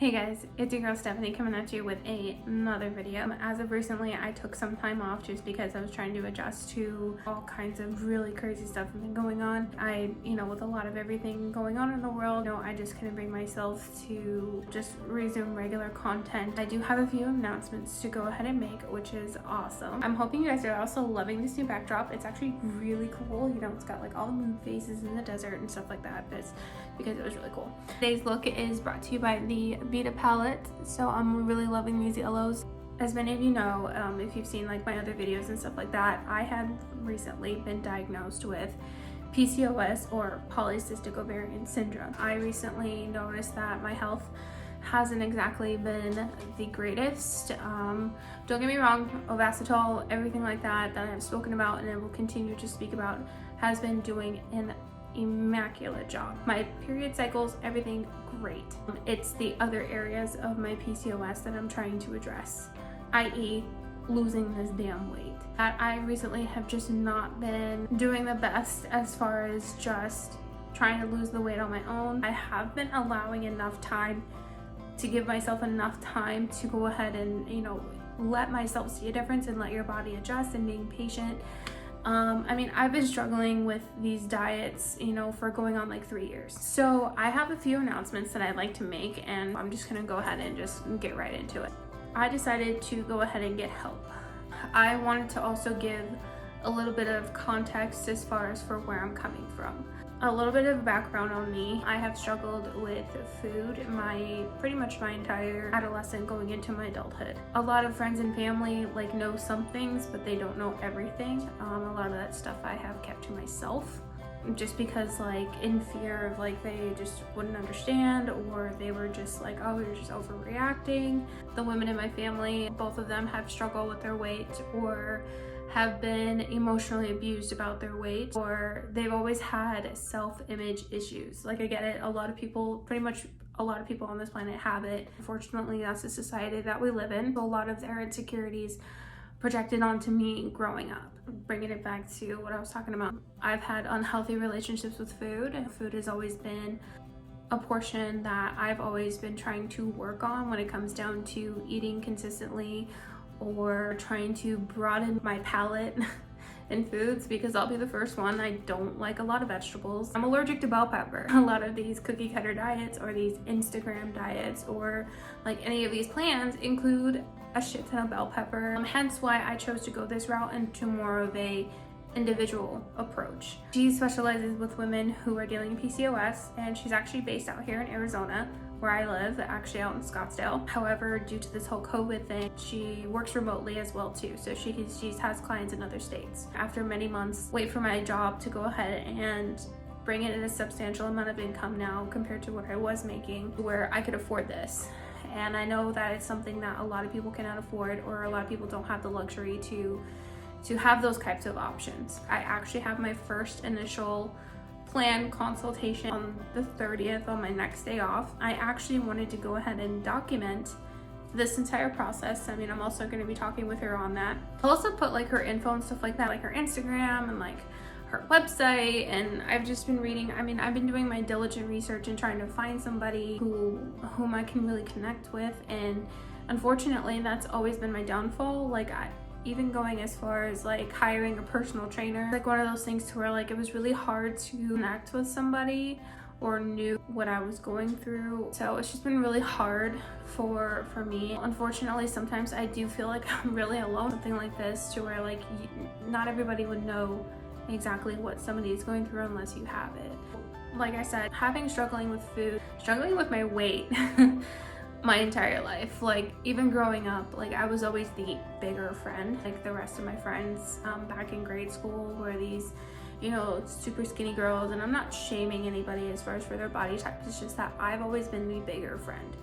Hey guys, it's your girl Stephanie coming at you with another video. As of recently, I took some time off just because I was trying to adjust to all kinds of really crazy stuff that's been going on. With a lot of everything going on in the world, I just couldn't bring myself to just resume regular content. I do have a few announcements to go ahead and make, which is awesome. I'm hoping you guys are also loving this new backdrop. It's actually really cool. It's got like all the moon phases in the desert and stuff like that, but it's because it was really cool. Today's look is brought to you by the Vita palette, so I'm really loving these yellows. As many of you know, if you've seen like my other videos and stuff like that, I had recently been diagnosed with PCOS or polycystic ovarian syndrome. I recently noticed that my health hasn't exactly been the greatest. Don't get me wrong, Ovasitol, everything like that I've spoken about and I will continue to speak about has been doing an immaculate job. My period cycles, everything great. It's the other areas of my PCOS that I'm trying to address, i.e. losing this damn weight. That I recently have just not been doing the best as far as just trying to lose the weight on my own. I have been allowing enough time to give myself enough time to go ahead and, let myself see a difference and let your body adjust and being patient. I've been struggling with these diets, for going on like 3 years. So I have a few announcements that I'd like to make, and I'm just gonna go ahead and just get right into it. I decided to go ahead and get help. I wanted to also give a little bit of context as far as for where I'm coming from. A little bit of background on me. I have struggled with food pretty much my entire adolescent going into my adulthood. A lot of friends and family know some things, but they don't know everything. A lot of that stuff I have kept to myself just because in fear of they just wouldn't understand, or they were just oh, you're just overreacting. The women in my family, both of them have struggled with their weight or have been emotionally abused about their weight, or they've always had self-image issues. I get it, a lot of people on this planet have it. Unfortunately, that's the society that we live in. A lot of their insecurities projected onto me growing up. Bringing it back to what I was talking about, I've had unhealthy relationships with food. Food has always been a portion that I've always been trying to work on when it comes down to eating consistently or trying to broaden my palate in foods, because I'll be the first one, I don't like a lot of vegetables. I'm allergic to bell pepper. A lot of these cookie cutter diets or these Instagram diets or any of these plans include a shit ton of bell pepper. Hence why I chose to go this route into more of a individual approach. She specializes with women who are dealing with PCOS, and she's actually based out here in Arizona, where I live, actually out in Scottsdale. However, due to this whole COVID thing, she works remotely as well too. So she has clients in other states. After many months, wait for my job to go ahead and bring in a substantial amount of income now compared to what I was making, where I could afford this. And I know that it's something that a lot of people cannot afford, or a lot of people don't have the luxury to have those types of options. I actually have my first initial plan consultation on the 30th, on my next day off. I actually wanted to go ahead and document this entire process. I'm also going to be talking with her on that. I'll also put her info and stuff like that, her Instagram and her website. And I've just been reading, I've been doing my diligent research and trying to find somebody whom I can really connect with. And unfortunately, that's always been my downfall. Even going as far as hiring a personal trainer, one of those things to where it was really hard to connect with somebody or knew what I was going through. So it's just been really hard for me. Unfortunately, sometimes I do feel I'm really alone. Something like this to where not everybody would know exactly what somebody is going through unless you have it. Like I said, struggling with food, struggling with my weight my entire life. Even growing up, I was always the bigger friend. The rest of my friends back in grade school were these super skinny girls, and I'm not shaming anybody as far as for their body type. It's just that I've always been the bigger friend.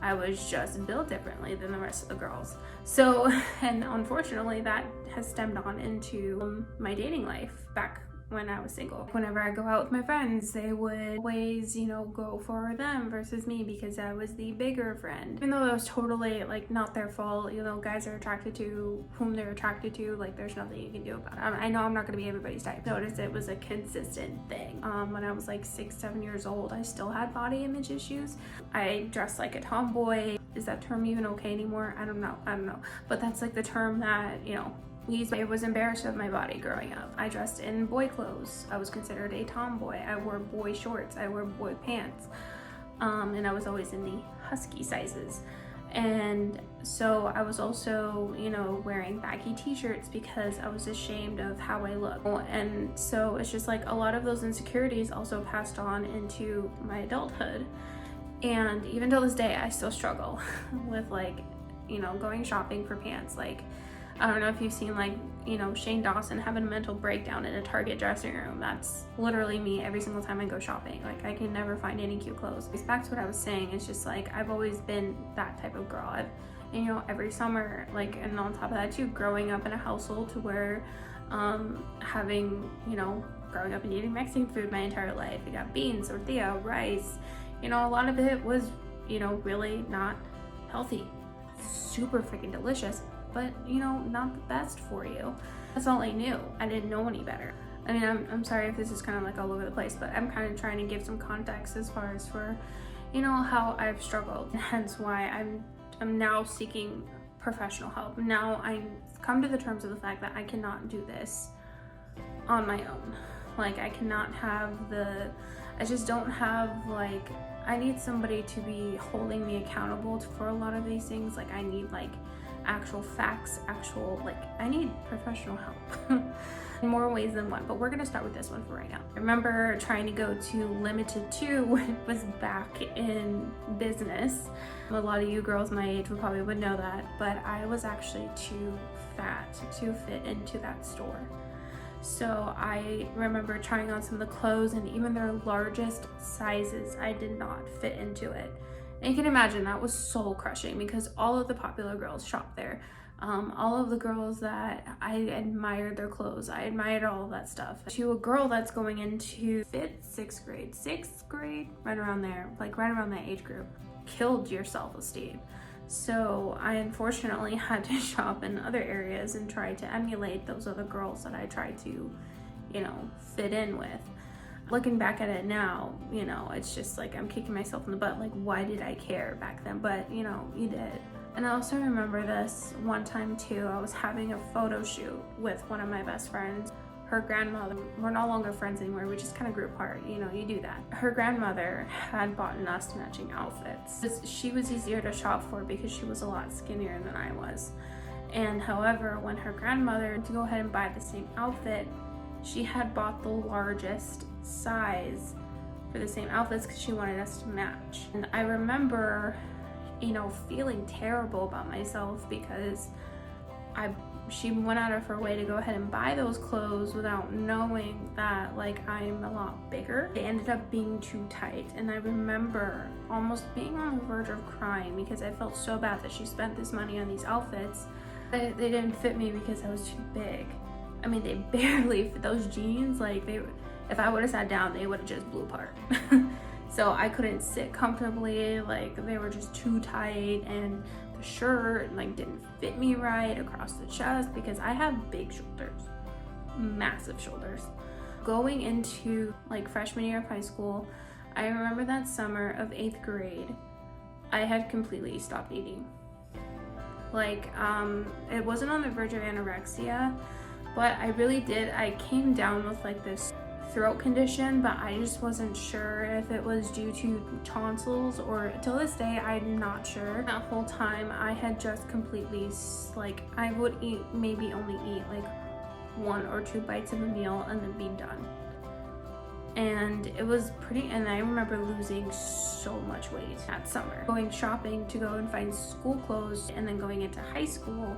I was just built differently than the rest of the girls. So, and unfortunately that has stemmed on into my dating life back when I was single. Whenever I go out with my friends, they would always, you know, go for them versus me because I was the bigger friend. Even though that was totally like not their fault, you know, guys are attracted to whom they're attracted to, like there's nothing you can do about it. I know I'm not gonna be everybody's type. Notice it was a consistent thing. When I was like 6-7 years old, I still had body image issues. I dressed like a tomboy. Is that term even okay anymore? I don't know. But that's like the term that, you know, I was embarrassed of my body growing up. I dressed in boy clothes. I was considered a tomboy. I wore boy shorts. I wore boy pants. And I was always in the husky sizes. And so I was also, you know, wearing baggy t-shirts because I was ashamed of how I look. And so it's just like a lot of those insecurities also passed on into my adulthood. And even till this day, I still struggle with like, you know, going shopping for pants. Like, I don't know if you've seen like, you know, Shane Dawson having a mental breakdown in a Target dressing room. That's literally me every single time I go shopping. Like, I can never find any cute clothes. Back to what I was saying, it's just like, I've always been that type of girl. And, you know, every summer, like, and on top of that too, growing up in a household to where, having, you know, growing up and eating Mexican food my entire life. I got beans, tortilla, rice, you know, a lot of it was, you know, really not healthy. Super freaking delicious, but you know, not the best for you. That's all I knew. I didn't know any better. I mean, I'm sorry if this is kind of like all over the place, but I'm kind of trying to give some context as far as for, you know, how I've struggled. And hence why I'm now seeking professional help. Now I come to the terms of the fact that I cannot do this on my own. Like, I cannot have I just don't have, like, I need somebody to be holding me accountable for a lot of these things. Like, I need like actual facts, I need professional help in more ways than one, but we're gonna start with this one for right now. I remember trying to go to Limited 2 when it was back in business. A lot of you girls my age would know that, but I was actually too fat to fit into that store. So I remember trying on some of the clothes, and even their largest sizes, I did not fit into it. And you can imagine that was soul crushing because all of the popular girls shopped there. All of the girls that I admired their clothes, I admired all of that stuff. To a girl that's going into sixth grade, right around there, like right around that age group, killed your self-esteem. So I unfortunately had to shop in other areas and try to emulate those other girls that I tried to, you know, fit in with. Looking back at it now, you know, it's just like I'm kicking myself in the butt. Like, why did I care back then? But, you know, you did. And I also remember this one time too. I was having a photo shoot with one of my best friends. Her grandmother, we're no longer friends anymore, we just kind of grew apart, you know, you do that. Her grandmother had bought us matching outfits. She was easier to shop for because she was a lot skinnier than I was. And however, when her grandmother to go ahead and buy the same outfit, she had bought the largest size for the same outfits because she wanted us to match. And I remember, you know, feeling terrible about myself because she went out of her way to go ahead and buy those clothes without knowing that, like, I'm a lot bigger. They ended up being too tight, and I remember almost being on the verge of crying because I felt so bad that she spent this money on these outfits. They didn't fit me because I was too big. I mean, they barely fit. Those jeans, like, if I would have sat down, they would have just blew apart. So I couldn't sit comfortably, like, they were just too tight, and the shirt, like, didn't fit me right across the chest because I have big shoulders, massive shoulders. Going into, like, freshman year of high school, I remember that summer of 8th grade, I had completely stopped eating. Like, it wasn't on the verge of anorexia, but I really did. I came down with, like, this throat condition, but I just wasn't sure if it was due to tonsils, or till this day I'm not sure. That whole time I had just completely, like, I would maybe only eat like 1 or 2 bites of a meal and then be done. And it was and I remember losing so much weight that summer. Going shopping to go and find school clothes, and then going into high school,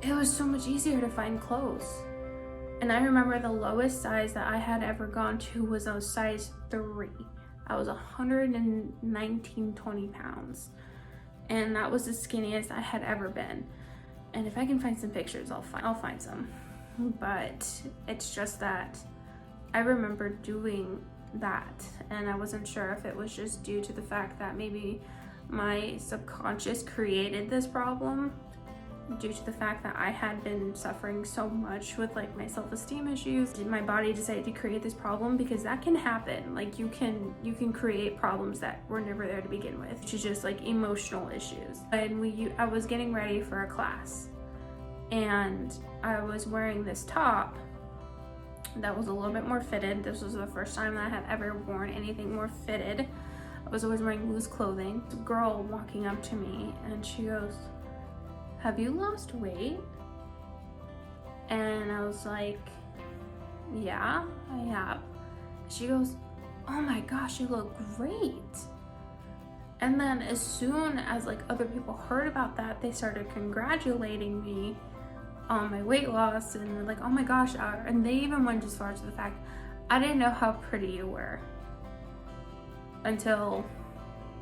it was so much easier to find clothes. And I remember the lowest size that I had ever gone to was a size 3. I was 120 pounds. And that was the skinniest I had ever been. And if I can find some pictures, I'll find some. But it's just that I remember doing that, and I wasn't sure if it was just due to the fact that maybe my subconscious created this problem due to the fact that I had been suffering so much with like my self-esteem issues. Did my body decide to create this problem? Because that can happen. Like you can create problems that were never there to begin with, which is just like emotional issues. And I was getting ready for a class, and I was wearing this top that was a little bit more fitted. This was the first time that I had ever worn anything more fitted. I was always wearing loose clothing. A girl walking up to me and she goes, "Have you lost weight?" And I was like, "Yeah, I have." She goes, "Oh my gosh, you look great." And then as soon as like other people heard about that, they started congratulating me on my weight loss, and they're like, "Oh my gosh," and they even went as far as the fact, "I didn't know how pretty you were until,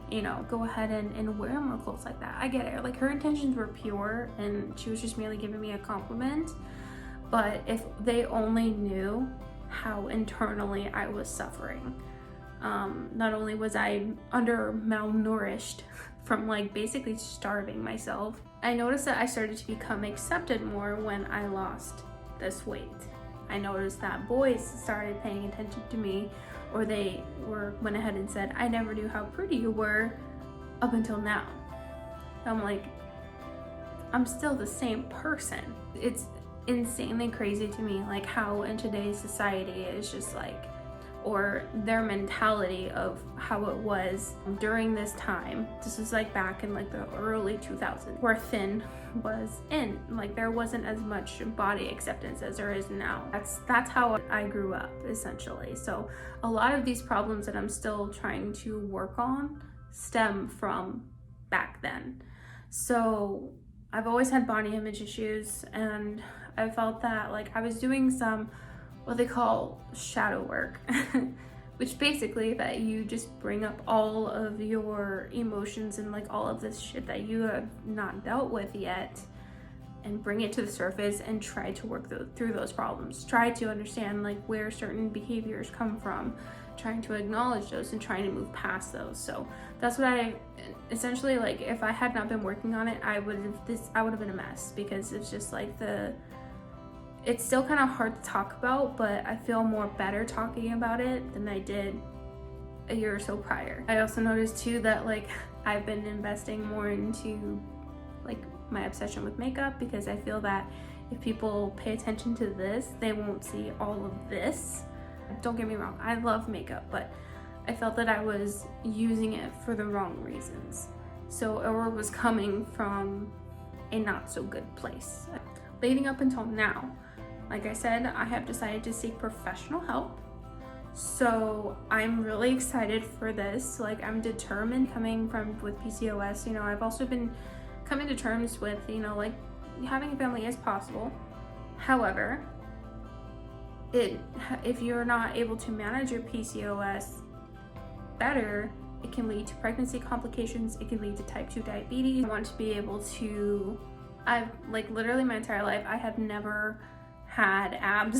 you know, go ahead and wear more clothes like that." I get it. Like her intentions were pure and she was just merely giving me a compliment. But if they only knew how internally I was suffering. Not only was I malnourished from like basically starving myself, I noticed that I started to become accepted more when I lost this weight. I noticed that boys started paying attention to me, or they went ahead and said, "I never knew how pretty you were up until now." I'm like, I'm still the same person. It's insanely crazy to me, like how in today's society it's just like, or their mentality of how it was during this time. This is like back in like the early 2000s, where thin was in. Like there wasn't as much body acceptance as there is now. That's how I grew up, essentially. So a lot of these problems that I'm still trying to work on stem from back then. So I've always had body image issues, and I felt that like I was doing some what they call shadow work, which basically that you just bring up all of your emotions and like all of this shit that you have not dealt with yet, and bring it to the surface and try to work through those problems. Try to understand like where certain behaviors come from, trying to acknowledge those and trying to move past those. So that's what I essentially, like, if I had not been working on it, I would have been a mess, because it's just like it's still kind of hard to talk about, but I feel more better talking about it than I did a year or so prior. I also noticed too that like I've been investing more into like my obsession with makeup, because I feel that if people pay attention to this, they won't see all of this. Don't get me wrong, I love makeup, but I felt that I was using it for the wrong reasons. So it was coming from a not so good place. Leading up until now, like I said, I have decided to seek professional help. So I'm really excited for this. Like I'm determined, coming from with PCOS, you know, I've also been coming to terms with, you know, like having a family is possible. However, if you're not able to manage your PCOS better, it can lead to pregnancy complications. It can lead to type 2 diabetes. I want to be able to, I've like literally my entire life, I have never had abs.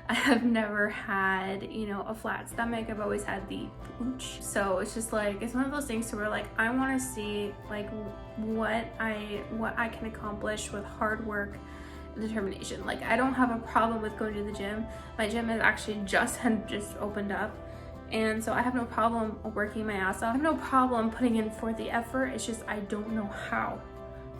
I have never had, you know, a flat stomach. I've always had the pooch. So it's just like, it's one of those things to where like I want to see like what I can accomplish with hard work and determination. Like I don't have a problem with going to the gym. My gym has actually just opened up, and so I have no problem working my ass off. I have no problem putting in for the effort. It's just I don't know how.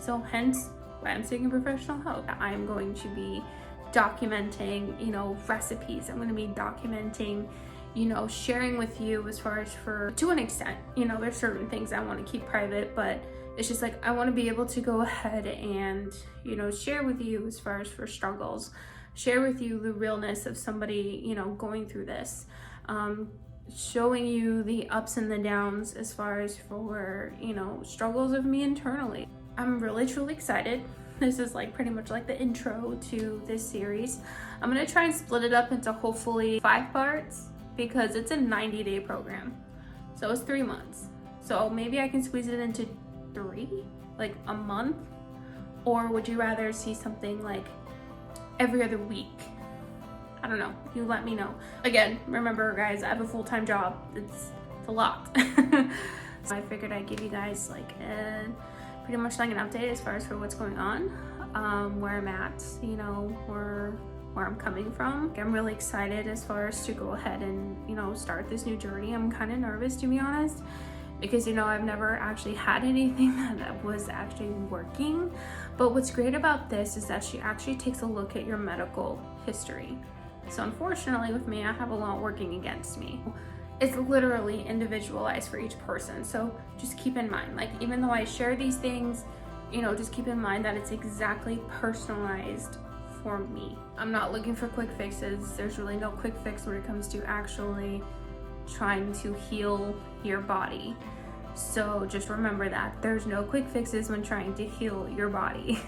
So hence why I'm seeking professional help. I'm going to be documenting, you know, recipes. I'm going to be documenting, you know, sharing with you as far as to an extent, you know, there's certain things I want to keep private, but it's just like I want to be able to go ahead and, you know, share with you as far as for struggles, share with you the realness of somebody, you know, going through this, showing you the ups and the downs as far as for, you know, struggles of me internally. I'm really truly excited. This is like pretty much like the intro to this series. I'm gonna try and split it up into hopefully 5 parts, because it's a 90-day program. So it's 3 months. So maybe I can squeeze it into 3, like a month. Or would you rather see something like every other week? I don't know, you let me know. Again, remember guys, I have a full-time job. It's a lot. So I figured I'd give you guys like pretty much like an update as far as for what's going on, where I'm at, you know, where I'm coming from. I'm really excited as far as to go ahead and, you know, start this new journey. I'm kind of nervous, to be honest, because, you know, I've never actually had anything that was actually working. But what's great about this is that she actually takes a look at your medical history. So unfortunately with me, I have a lot working against me. It's literally individualized for each person. So just keep in mind, like, even though I share these things, you know, just keep in mind that it's exactly personalized for me. I'm not looking for quick fixes. There's really no quick fix when it comes to actually trying to heal your body. So just remember that there's no quick fixes when trying to heal your body.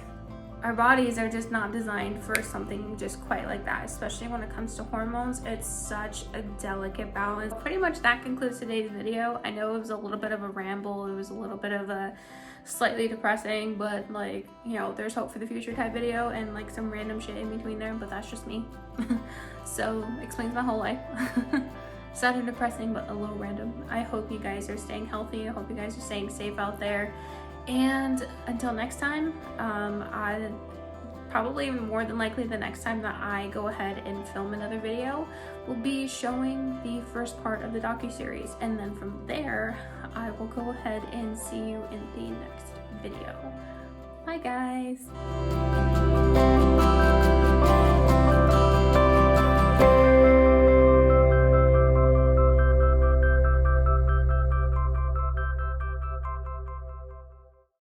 Our bodies are just not designed for something just quite like that, especially when it comes to hormones. It's such a delicate balance. Pretty much that concludes today's video. I know it was a little bit of a ramble. It was a little bit of a slightly depressing, but like, you know, there's hope for the future type video and like some random shit in between there, but that's just me. So explains my whole life. Sad and depressing, but a little random. I hope you guys are staying healthy. I hope you guys are staying safe out there. And until next time, I probably more than likely the next time that I go ahead and film another video will be showing the first part of the docuseries, and then from there I will go ahead and see you in the next video. Bye guys.